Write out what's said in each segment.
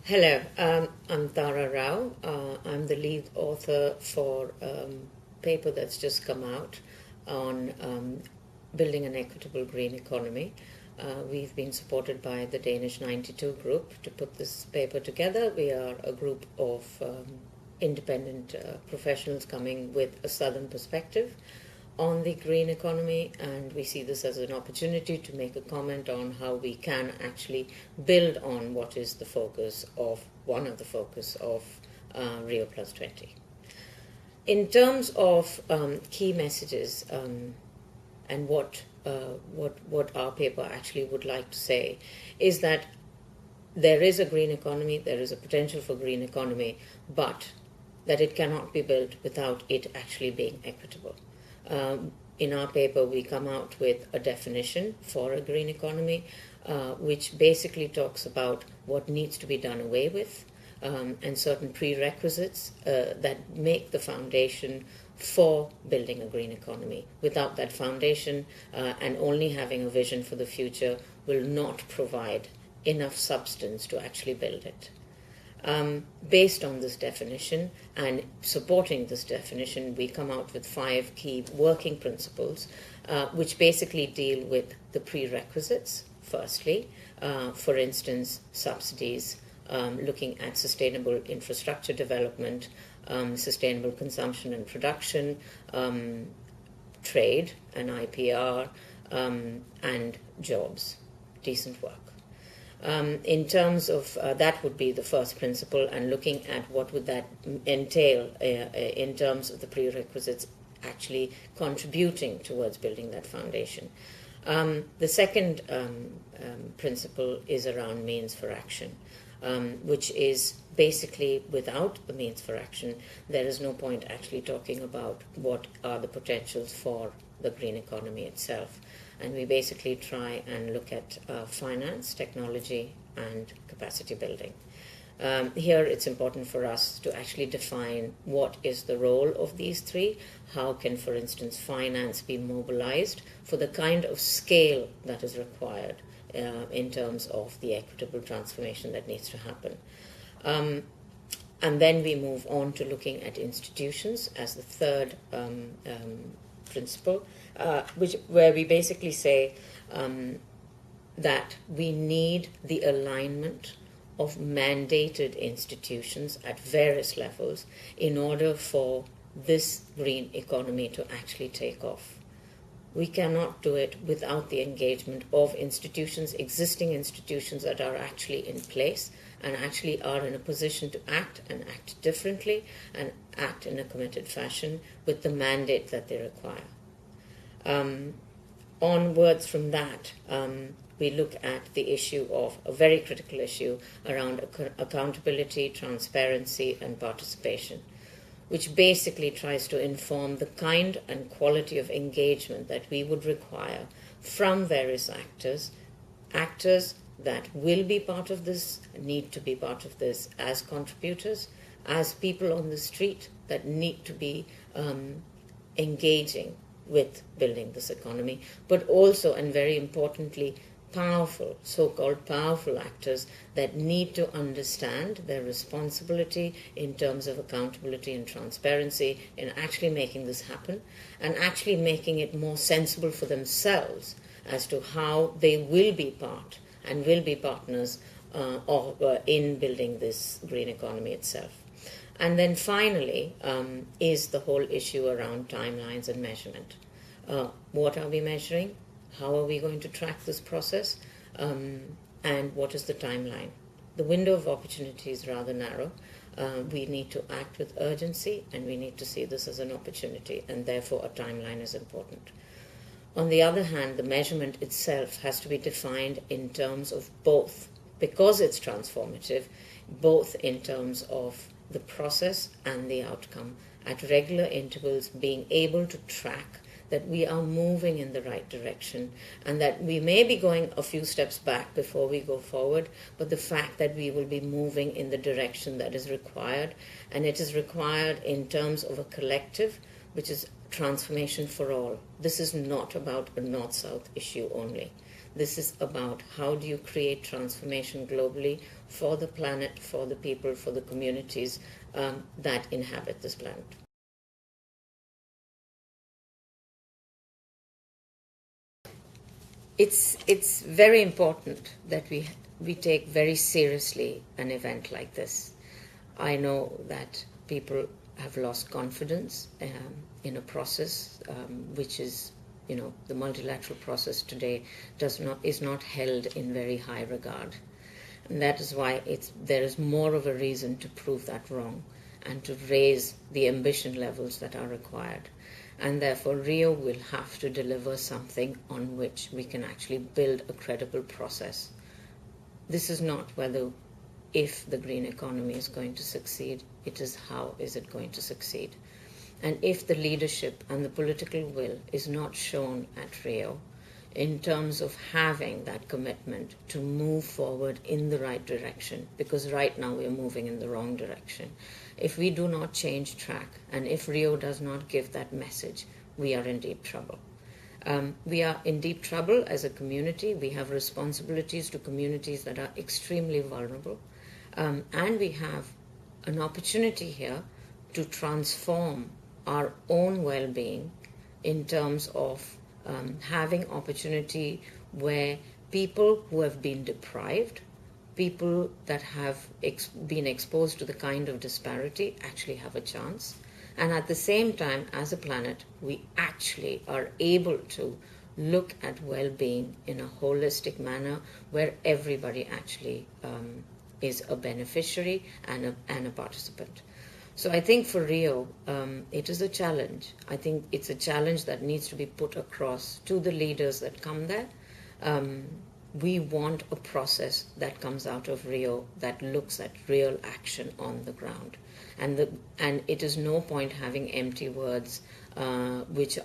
Hello, I'm Tara Rao. I'm the lead author for a paper that's just come out on building an equitable green economy. We've been supported by the Danish 92 group to put this paper together. We are a group of independent professionals coming with a southern perspective on the green economy, and we see this as an opportunity to make a comment on how we can actually build on what is the focus of one of the focus of Rio Plus 20. In terms of key messages and what our paper actually would like to say is that there is a green economy, there is a potential for green economy, but that it cannot be built without it actually being equitable. In our paper, we come out with a definition for a green economy, which basically talks about what needs to be done away with and certain prerequisites that make the foundation for building a green economy. Without that foundation and only having a vision for the future will not provide enough substance to actually build it. Based on this definition and supporting this definition, we come out with 5 key working principles, which basically deal with the prerequisites. Firstly, for instance, subsidies, looking at sustainable infrastructure development, sustainable consumption and production, trade and IPR, and jobs, decent work. In terms of that would be the first principle, and looking at what would that entail in terms of the prerequisites actually contributing towards building that foundation. The second principle is around means for action, which is basically without the means for action, there is no point actually talking about what are the potentials for the green economy itself. And we basically try and look at finance, technology, and capacity building. Here it's important for us to actually define what is the role of these 3. How can, for instance, finance be mobilized for the kind of scale that is required in terms of the equitable transformation that needs to happen. And then we move on to looking at institutions as the third principle, where we basically say that we need the alignment of mandated institutions at various levels in order for this green economy to actually take off. We cannot do it without the engagement of institutions, existing institutions that are actually in place and actually are in a position to act and act differently and act in a committed fashion with the mandate that they require. Onwards from that, we look at the issue of a very critical issue around accountability, transparency, and participation, which basically tries to inform the kind and quality of engagement that we would require from various actors that will be part of this, need to be part of this as contributors, as people on the street that need to be engaging with building this economy, but also, and very importantly, powerful, so-called powerful actors that need to understand their responsibility in terms of accountability and transparency in actually making this happen and actually making it more sensible for themselves as to how they will be part and will be partners in building this green economy itself. And then finally is the whole issue around timelines and measurement. What are we measuring? How are we going to track this process? And what is the timeline? The window of opportunity is rather narrow. We need to act with urgency, and we need to see this as an opportunity, and therefore a timeline is important. On the other hand, the measurement itself has to be defined in terms of both, because it's transformative, both in terms of the process and the outcome, at regular intervals being able to track that we are moving in the right direction and that we may be going a few steps back before we go forward, but the fact that we will be moving in the direction that is required, and it is required in terms of a collective, which is transformation for all. This is not about a North-South issue only. This is about how do you create transformation globally for the planet, for the people, for the communities that inhabit this planet. It's very important that we take very seriously an event like this. I know that people have lost confidence in a process which is, the multilateral process today is not held in very high regard. And that is why there is more of a reason to prove that wrong and to raise the ambition levels that are required. And therefore, Rio will have to deliver something on which we can actually build a credible process. This is not if the green economy is going to succeed, it is how is it going to succeed. And if the leadership and the political will is not shown at Rio in terms of having that commitment to move forward in the right direction, because right now we are moving in the wrong direction. If we do not change track, and if Rio does not give that message, we are in deep trouble. We are in deep trouble as a community. We have responsibilities to communities that are extremely vulnerable. And we have an opportunity here to transform our own well-being in terms of having opportunity where people who have been deprived, people that have been exposed to the kind of disparity actually have a chance. And at the same time, as a planet, we actually are able to look at well-being in a holistic manner where everybody actually is a beneficiary and a participant. So I think for Rio, it is a challenge. I think it's a challenge that needs to be put across to the leaders that come there. We want a process that comes out of Rio that looks at real action on the ground. And it is no point having empty words which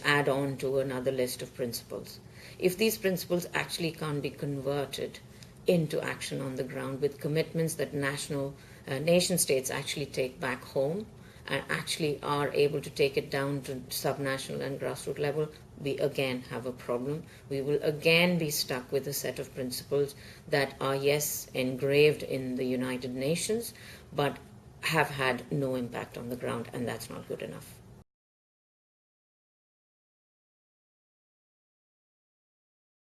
add on to another list of principles. If these principles actually can't be converted into action on the ground with commitments that nation states actually take back home and actually are able to take it down to subnational and grassroots level, we again have a problem. We will again be stuck with a set of principles that are, yes, engraved in the United Nations, but have had no impact on the ground, and that's not good enough.